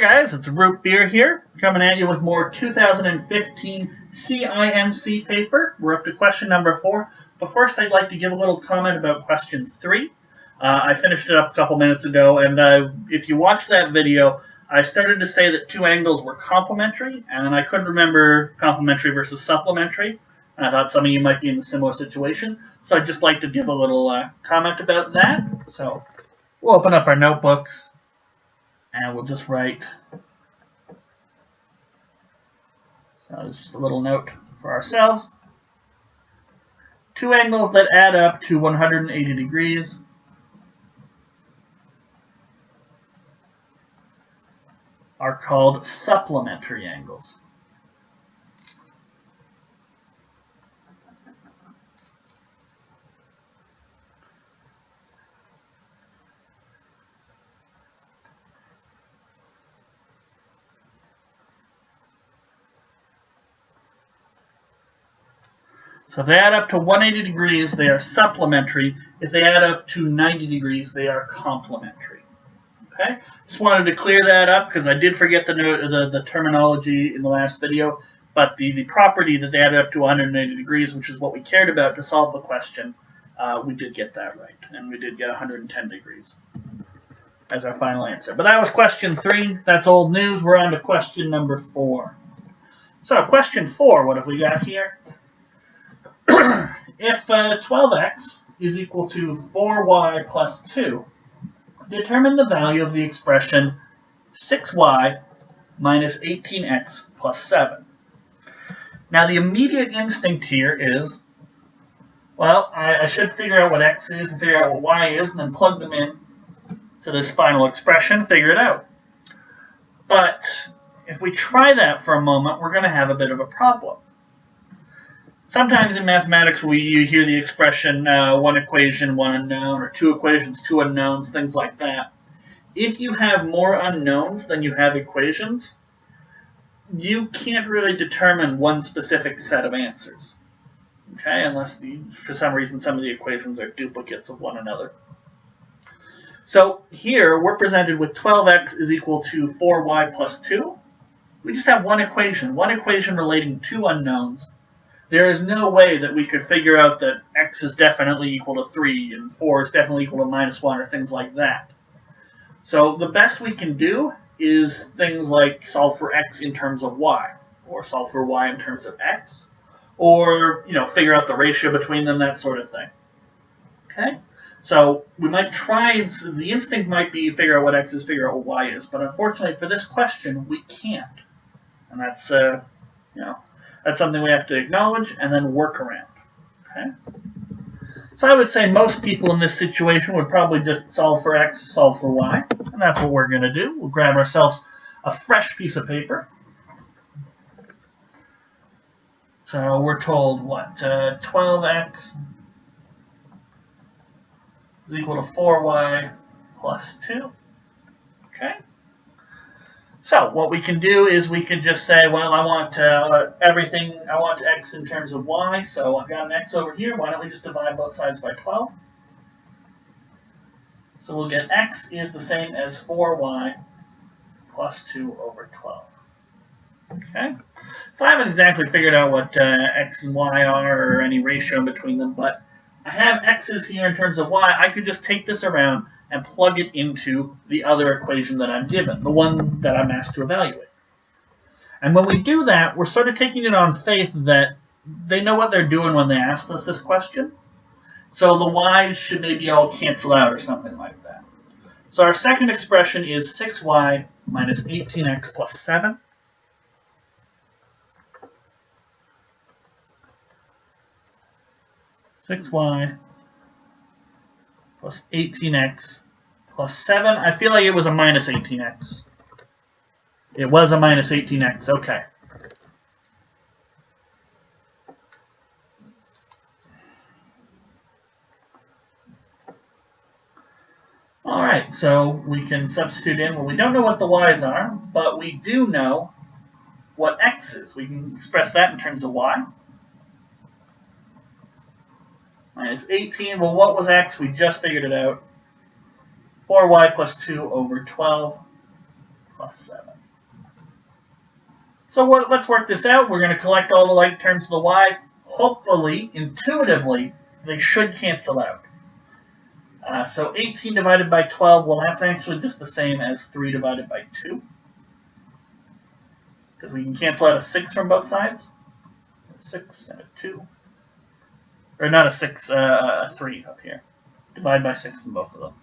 guys, it's Root Beer here, coming at you with more 2015 Cimc paper. We're up to question number 4, but first I'd like to give a little comment about question 3. I finished it up a couple minutes ago, and if you watched that video, I started to say that two angles were complementary, and then I couldn't remember complementary versus supplementary, and I thought some of you might be in a similar situation, so I'd just like to give a little comment about that. So we'll open up our notebooks, and we'll just write, so it's just a little note for ourselves. Two angles that add up to 180 degrees are called supplementary angles. So if they add up to 180 degrees, they are supplementary. If they add up to 90 degrees, they are complementary. Okay? Just wanted to clear that up because I did forget the terminology in the last video, but the property that they added up to 180 degrees, which is what we cared about to solve the question, we did get that right, and we did get 110 degrees as our final answer. But that was question 3. That's old news. We're on to question number 4. So question 4, what have we got here? If 12x is equal to 4y plus 2, determine the value of the expression 6y minus 18x plus 7. Now the immediate instinct here is, well, I should figure out what x is and figure out what y is and then plug them in to this final expression, figure it out. But if we try that for a moment, we're going to have a bit of a problem. Sometimes in mathematics you hear the expression one equation, one unknown, or two equations, two unknowns, things like that. If you have more unknowns than you have equations, you can't really determine one specific set of answers. Okay, unless for some reason some of the equations are duplicates of one another. So here we're presented with 12x is equal to 4y plus 2. We just have one equation relating two unknowns. There is no way that we could figure out that x is definitely equal to 3 and 4 is definitely equal to minus 1 or things like that. So the best we can do is things like solve for x in terms of y, or solve for y in terms of x, or figure out the ratio between them, that sort of thing. Okay? So we might try, the instinct might be figure out what x is, figure out what y is, but unfortunately for this question we can't. And that's that's something we have to acknowledge and then work around. Okay? So I would say most people in this situation would probably just solve for x, solve for y, and that's what we're going to do. We'll grab ourselves a fresh piece of paper. So we're told what? 12x is equal to 4y plus 2. Okay? So what we can do is we can just say, well, I want everything, I want x in terms of y, so I've got an x over here. Why don't we just divide both sides by 12? So we'll get x is the same as 4y plus 2 over 12. Okay? So I haven't exactly figured out what x and y are or any ratio between them, but I have x's here in terms of y. I could just take this around and plug it into the other equation that I'm given, the one that I'm asked to evaluate. And when we do that, we're sort of taking it on faith that they know what they're doing when they asked us this question. So the y's should maybe all cancel out or something like that. So our second expression is 6y minus 18x plus 7. (6y) plus 18x plus 7. I feel like it was a minus 18x. It was a minus 18x. Okay. All right, so we can substitute in. Well, we don't know what the y's are, but we do know what x is. We can express that in terms of y. Minus 18. Well, what was x? We just figured it out. 4y plus 2 over 12. plus 7. So let's work this out. We're going to collect all the like terms of the y's. Hopefully, intuitively, they should cancel out. So 18 divided by 12, well, that's actually just the same as 3 divided by 2. Because we can cancel out a 6 from both sides. A 6 and a 2. Or not a 6, a 3 up here. Divide by 6 in both of them.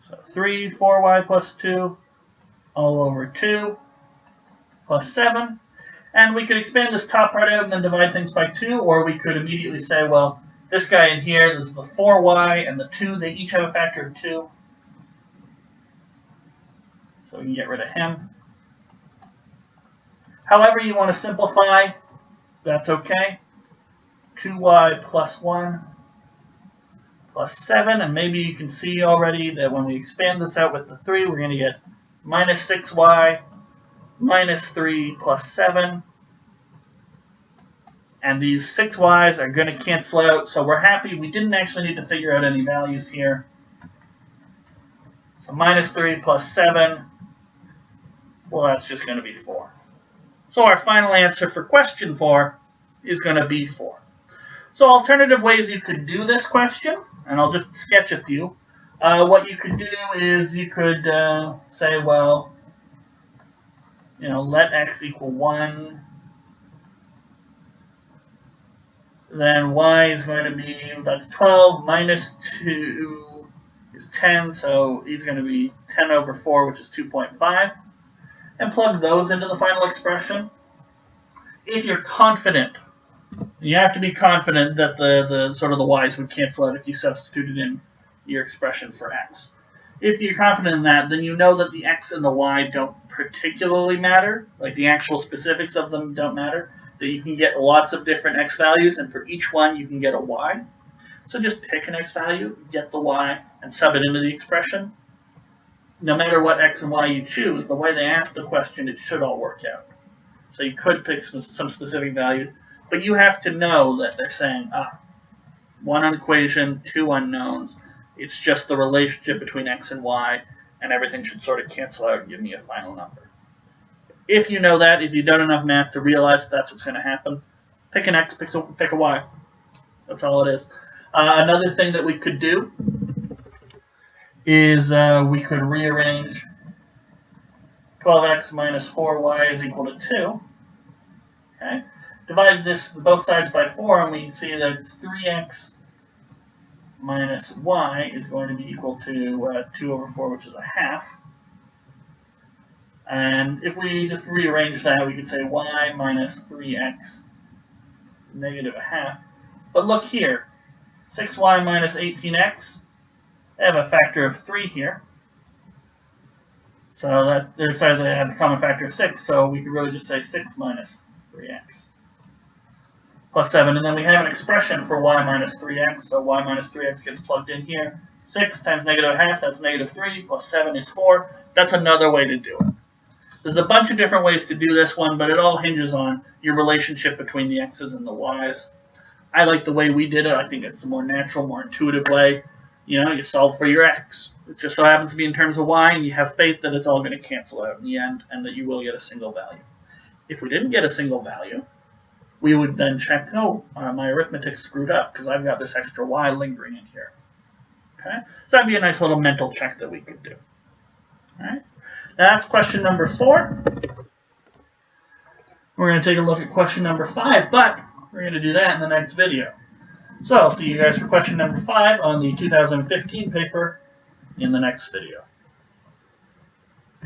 So 3, 4y plus 2, all over 2, plus 7. And we could expand this top part out and then divide things by 2, or we could immediately say, well, this guy in here, this is the 4y and the 2, they each have a factor of 2. So we can get rid of him. However you want to simplify, that's okay. 2y plus 1 plus 7, and maybe you can see already that when we expand this out with the 3, we're going to get minus 6y minus 3 plus 7. And these 6y's are going to cancel out, so we're happy. We didn't actually need to figure out any values here. So minus 3 plus 7, well, that's just going to be 4. So our final answer for question 4 is going to be 4. So alternative ways you could do this question, and I'll just sketch a few. What you could do is you could say, well, let x equal 1. Then y is going to be, that's 12, minus 2 is 10, so he's going to be 10 over 4, which is 2.5. And plug those into the final expression. If you're confident, you have to be confident that the sort of the y's would cancel out if you substituted in your expression for x. If you're confident in that, then you know that the x and the y don't particularly matter, like the actual specifics of them don't matter, that you can get lots of different x values, and for each one you can get a y. So just pick an x value, get the y, and sub it into the expression. No matter what x and y you choose, the way they ask the question, it should all work out. So you could pick some specific values, but you have to know that they're saying, one equation, 2 unknowns. It's just the relationship between x and y, and everything should sort of cancel out and give me a final number. If you know that, if you've done enough math to realize that's what's going to happen, pick an x, pick a y. That's all it is. Another thing that we could do is we could rearrange 12x minus 4y is equal to 2. Okay? Divide both sides by 4, and we see that 3x minus y is going to be equal to 2 over 4, which is a half. And if we just rearrange that, we could say y minus 3x negative a half. But look here, 6y minus 18x, they have a factor of 3 here. So that they have a common factor of 6, so we could really just say 6 minus 3x plus 7. And then we have an expression for y minus 3x, so y minus 3x gets plugged in here. 6 times negative a half, that's negative 3, plus 7 is 4. That's another way to do it. There's a bunch of different ways to do this one, but it all hinges on your relationship between the x's and the y's. I like the way we did it. I think it's a more natural, more intuitive way. You solve for your x. It just so happens to be in terms of y, and you have faith that it's all going to cancel out in the end, and that you will get a single value. If we didn't get a single value, we would then check, my arithmetic's screwed up because I've got this extra y lingering in here. Okay? So that'd be a nice little mental check that we could do. All right? Now that's question number 4. We're going to take a look at question number 5, but we're going to do that in the next video. So I'll see you guys for question number 5 on the 2015 paper in the next video.